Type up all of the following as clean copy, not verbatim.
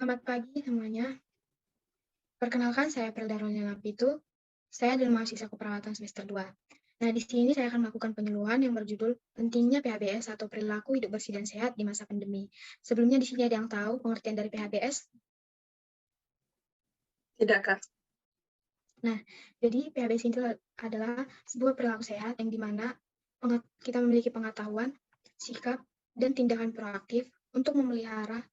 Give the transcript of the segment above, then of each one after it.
Selamat pagi semuanya. Perkenalkan, saya Pelda Rolnya Lapitu. Saya adalah mahasiswa keperawatan semester 2. Nah, di sini saya akan melakukan penyuluhan yang berjudul Pentingnya PHBS atau Perilaku Hidup Bersih dan Sehat di Masa Pandemi. Sebelumnya di sini ada yang tahu pengertian dari PHBS? Tidak, Kak. Nah, jadi PHBS itu adalah sebuah perilaku sehat yang dimana kita memiliki pengetahuan, sikap, dan tindakan proaktif untuk memelihara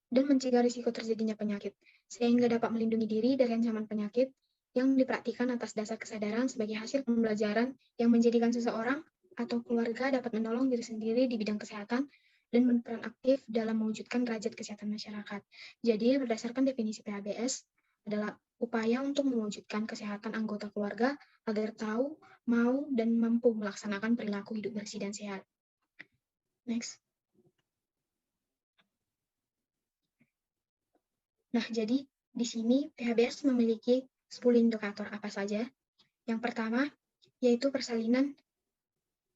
dan mencegah risiko terjadinya penyakit, sehingga dapat melindungi diri dari ancaman penyakit yang dipraktikkan atas dasar kesadaran sebagai hasil pembelajaran yang menjadikan seseorang atau keluarga dapat menolong diri sendiri di bidang kesehatan dan berperan aktif dalam mewujudkan derajat kesehatan masyarakat. Jadi, berdasarkan definisi PHBS, adalah upaya untuk mewujudkan kesehatan anggota keluarga agar tahu, mau, dan mampu melaksanakan perilaku hidup bersih dan sehat. Next. Nah, jadi di sini PHBS memiliki 10 indikator apa saja. Yang pertama, yaitu persalinan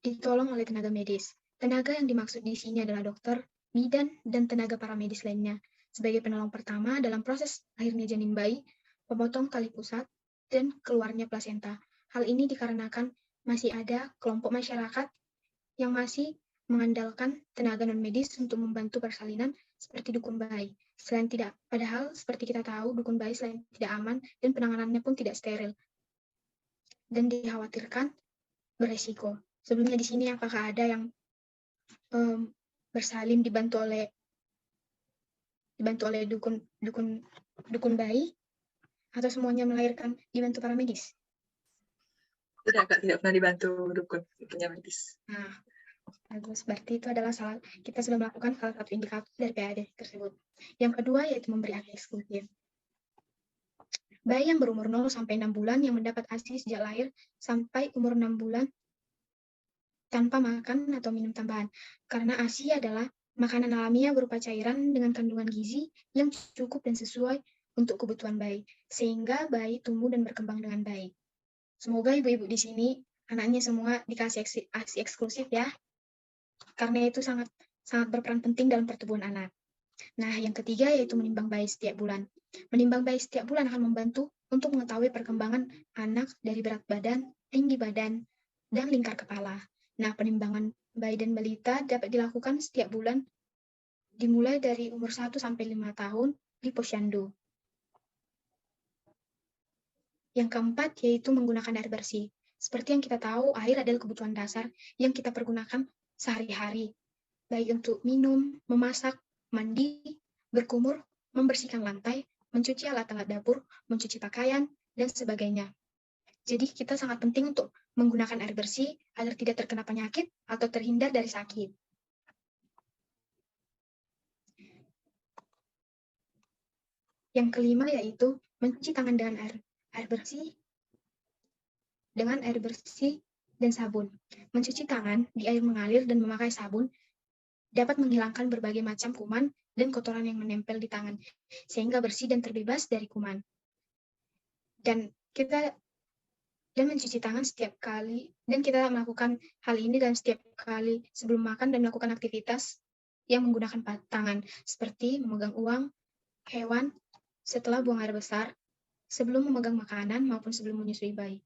ditolong oleh tenaga medis. Tenaga yang dimaksud di sini adalah dokter, bidan, dan tenaga paramedis lainnya, sebagai penolong pertama dalam proses lahirnya janin bayi, pemotong tali pusat, dan keluarnya plasenta. Hal ini dikarenakan masih ada kelompok masyarakat yang masih mengandalkan tenaga non-medis untuk membantu persalinan seperti dukun bayi. Padahal seperti kita tahu, dukun bayi selain tidak aman dan penanganannya pun tidak steril dan dikhawatirkan beresiko. Sebelumnya di sini apakah ada yang bersalin dibantu oleh dukun bayi atau semuanya melahirkan dibantu para medis? Tidak, Kak. Tidak pernah dibantu dukun punya medis. Nah, bagus. Berarti itu adalah kita sudah melakukan salah satu indikator dari PAD tersebut. Yang kedua yaitu memberi ASI eksklusif. Bayi yang berumur 0 sampai 6 bulan yang mendapat ASI sejak lahir sampai umur 6 bulan tanpa makan atau minum tambahan. Karena ASI adalah makanan alamiah berupa cairan dengan kandungan gizi yang cukup dan sesuai untuk kebutuhan bayi, sehingga bayi tumbuh dan berkembang dengan baik. Semoga ibu-ibu di sini anaknya semua dikasih ASI eksklusif ya, karena itu sangat berperan penting dalam pertumbuhan anak. Nah, yang ketiga yaitu menimbang bayi setiap bulan. Menimbang bayi setiap bulan akan membantu untuk mengetahui perkembangan anak dari berat badan, tinggi badan, dan lingkar kepala. Nah, penimbangan bayi dan balita dapat dilakukan setiap bulan dimulai dari umur 1 sampai 5 tahun di posyandu. Yang keempat yaitu menggunakan air bersih. Seperti yang kita tahu, air adalah kebutuhan dasar yang kita pergunakan sehari-hari, baik untuk minum, memasak, mandi, berkumur, membersihkan lantai, mencuci alat-alat dapur, mencuci pakaian, dan sebagainya. Jadi kita sangat penting untuk menggunakan air bersih agar tidak terkena penyakit atau terhindar dari sakit. Yang kelima yaitu mencuci tangan dengan air bersih dan sabun. Mencuci tangan di air mengalir dan memakai sabun dapat menghilangkan berbagai macam kuman dan kotoran yang menempel di tangan, sehingga bersih dan terbebas dari kuman. Dan mencuci tangan setiap kali, dan kita melakukan hal ini dalam setiap kali sebelum makan dan melakukan aktivitas yang menggunakan tangan, seperti memegang uang, hewan, setelah buang air besar, sebelum memegang makanan, maupun sebelum menyusui bayi.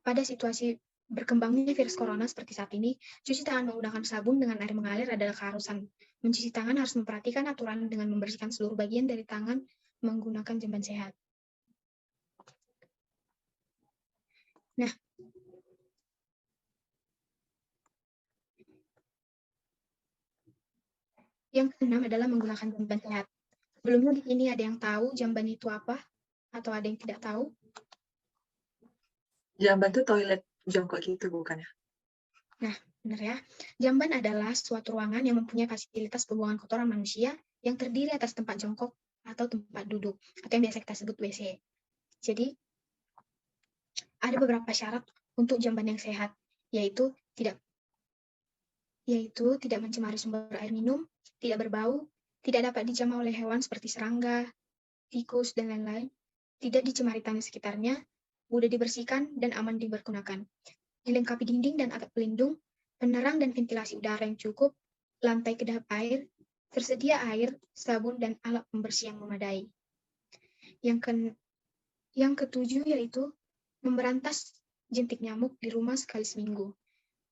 Pada situasi berkembangnya virus corona seperti saat ini, cuci tangan menggunakan sabun dengan air mengalir adalah keharusan. Mencuci tangan harus memperhatikan aturan dengan membersihkan seluruh bagian dari tangan menggunakan jamban sehat. Nah, yang keenam adalah menggunakan jamban sehat. Sebelumnya di sini ada yang tahu jamban itu apa? Atau ada yang tidak tahu? Jamban itu toilet jongkok gitu, bukan ya? Nah, benar ya. Jamban adalah suatu ruangan yang mempunyai fasilitas pembuangan kotoran manusia yang terdiri atas tempat jongkok atau tempat duduk, atau yang biasa kita sebut WC. Jadi, ada beberapa syarat untuk jamban yang sehat, yaitu tidak mencemari sumber air minum, tidak berbau, tidak dapat dijamah oleh hewan seperti serangga, tikus, dan lain-lain, tidak dicemari tanah sekitarnya, mudah dibersihkan, dan aman digunakan. Dilengkapi dinding dan atap pelindung, penerang dan ventilasi udara yang cukup, lantai kedap air, tersedia air, sabun, dan alat pembersih yang memadai. Yang ketujuh yaitu memberantas jentik nyamuk di rumah sekali seminggu.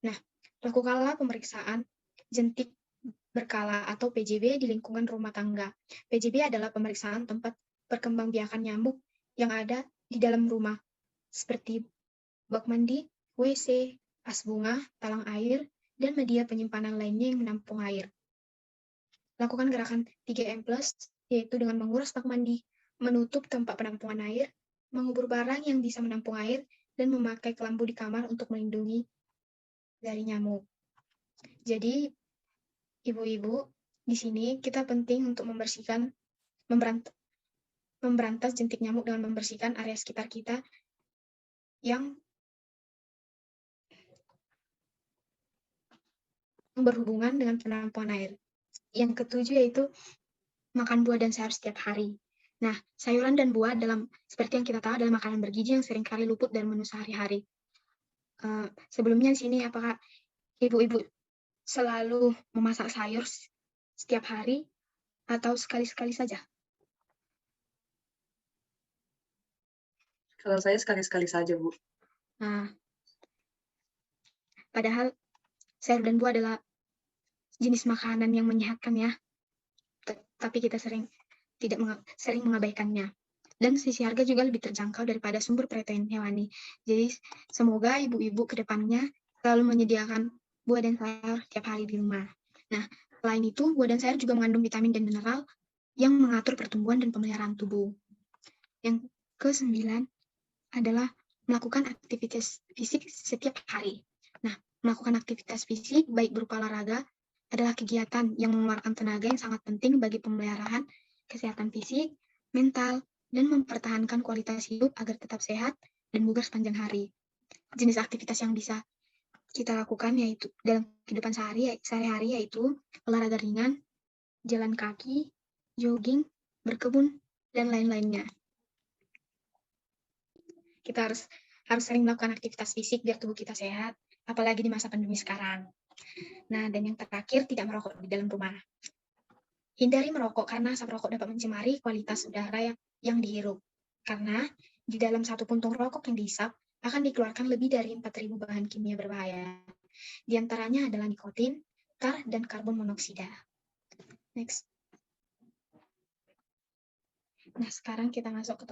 Nah, lakukanlah pemeriksaan jentik berkala atau PJB di lingkungan rumah tangga. PJB adalah pemeriksaan tempat perkembangbiakan nyamuk yang ada di dalam rumah, seperti bak mandi, WC, as bunga, talang air, dan media penyimpanan lainnya yang menampung air. Lakukan gerakan 3M+, yaitu dengan menguras bak mandi, menutup tempat penampungan air, mengubur barang yang bisa menampung air, dan memakai kelambu di kamar untuk melindungi dari nyamuk. Jadi, ibu-ibu, di sini kita penting untuk memberantas jentik nyamuk dengan membersihkan area sekitar kita yang berhubungan dengan penampungan air. Yang ketujuh yaitu makan buah dan sayur setiap hari. Nah, sayuran dan buah seperti yang kita tahu adalah makanan bergizi yang seringkali luput dari menu sehari-hari. Sebelumnya di sini, apakah ibu-ibu selalu memasak sayur setiap hari atau sekali-sekali saja? Kalau saya sekali-sekali saja, Bu. Nah, padahal sayur dan buah adalah jenis makanan yang menyehatkan ya, tapi kita sering mengabaikannya. Dan sisi harga juga lebih terjangkau daripada sumber protein hewani. Jadi semoga ibu-ibu ke depannya selalu menyediakan buah dan sayur tiap hari di rumah. Nah, selain itu, buah dan sayur juga mengandung vitamin dan mineral yang mengatur pertumbuhan dan pemeliharaan tubuh. Yang ke-9 adalah melakukan aktivitas fisik setiap hari. Nah, melakukan aktivitas fisik, baik berupa olahraga, adalah kegiatan yang mengeluarkan tenaga yang sangat penting bagi pemeliharaan kesehatan fisik, mental, dan mempertahankan kualitas hidup agar tetap sehat dan bugar sepanjang hari. Jenis aktivitas yang bisa kita lakukan yaitu dalam kehidupan sehari-hari yaitu olahraga ringan, jalan kaki, jogging, berkebun, dan lain-lainnya. Kita harus sering melakukan aktivitas fisik biar tubuh kita sehat, apalagi di masa pandemi sekarang. Nah, dan yang terakhir, tidak merokok di dalam rumah. Hindari merokok karena asap rokok dapat mencemari kualitas udara yang dihirup. Karena di dalam satu puntung rokok yang dihisap akan dikeluarkan lebih dari 4.000 bahan kimia berbahaya. Di antaranya adalah nikotin, tar, dan karbon monoksida. Next. Nah, sekarang kita masuk ke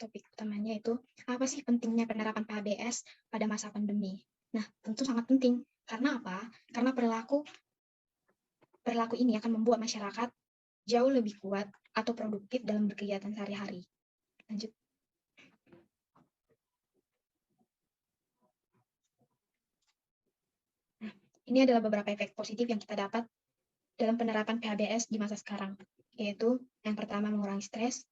topik utamanya, yaitu apa sih pentingnya penerapan PHBS pada masa pandemi. Nah, tentu sangat penting. Karena apa? Karena perilaku ini akan membuat masyarakat jauh lebih kuat atau produktif dalam berkegiatan sehari-hari. Lanjut. Nah, ini adalah beberapa efek positif yang kita dapat dalam penerapan PHBS di masa sekarang, yaitu yang pertama mengurangi stres,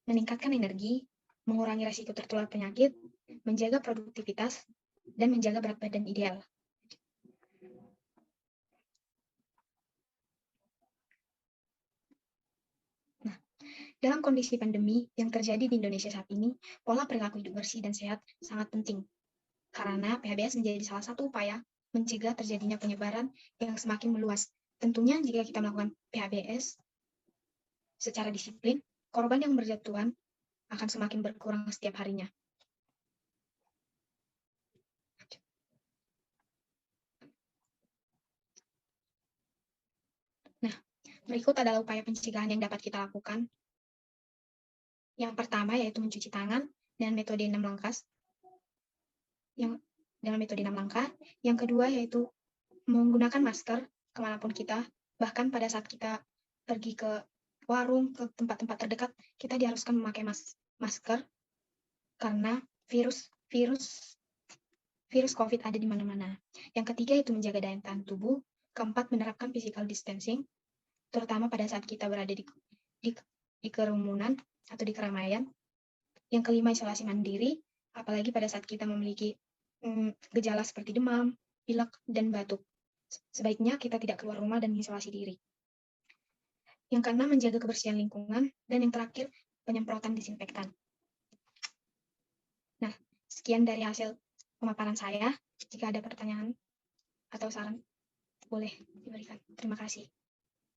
meningkatkan energi, mengurangi risiko tertular penyakit, menjaga produktivitas, dan menjaga berat badan ideal. Nah, dalam kondisi pandemi yang terjadi di Indonesia saat ini, pola perilaku hidup bersih dan sehat sangat penting. Karena PHBS menjadi salah satu upaya mencegah terjadinya penyebaran yang semakin meluas. Tentunya jika kita melakukan PHBS secara disiplin, korban yang berjatuhan akan semakin berkurang setiap harinya. Nah, berikut adalah upaya pencegahan yang dapat kita lakukan. Yang pertama yaitu mencuci tangan dengan metode 6 langkah. Yang kedua yaitu menggunakan masker kemanapun kita, bahkan pada saat kita pergi ke warung, ke tempat-tempat terdekat, kita diharuskan memakai masker karena virus COVID ada di mana-mana. Yang ketiga itu menjaga daya tahan tubuh. Keempat, menerapkan physical distancing, terutama pada saat kita berada di kerumunan atau di keramaian. Yang kelima, isolasi mandiri, apalagi pada saat kita memiliki gejala seperti demam, pilek, dan batuk. Sebaiknya kita tidak keluar rumah dan isolasi diri. Yang keenam, menjaga kebersihan lingkungan. Dan yang terakhir, penyemprotan disinfektan. Nah, sekian dari hasil pemaparan saya. Jika ada pertanyaan atau saran, boleh diberikan. Terima kasih.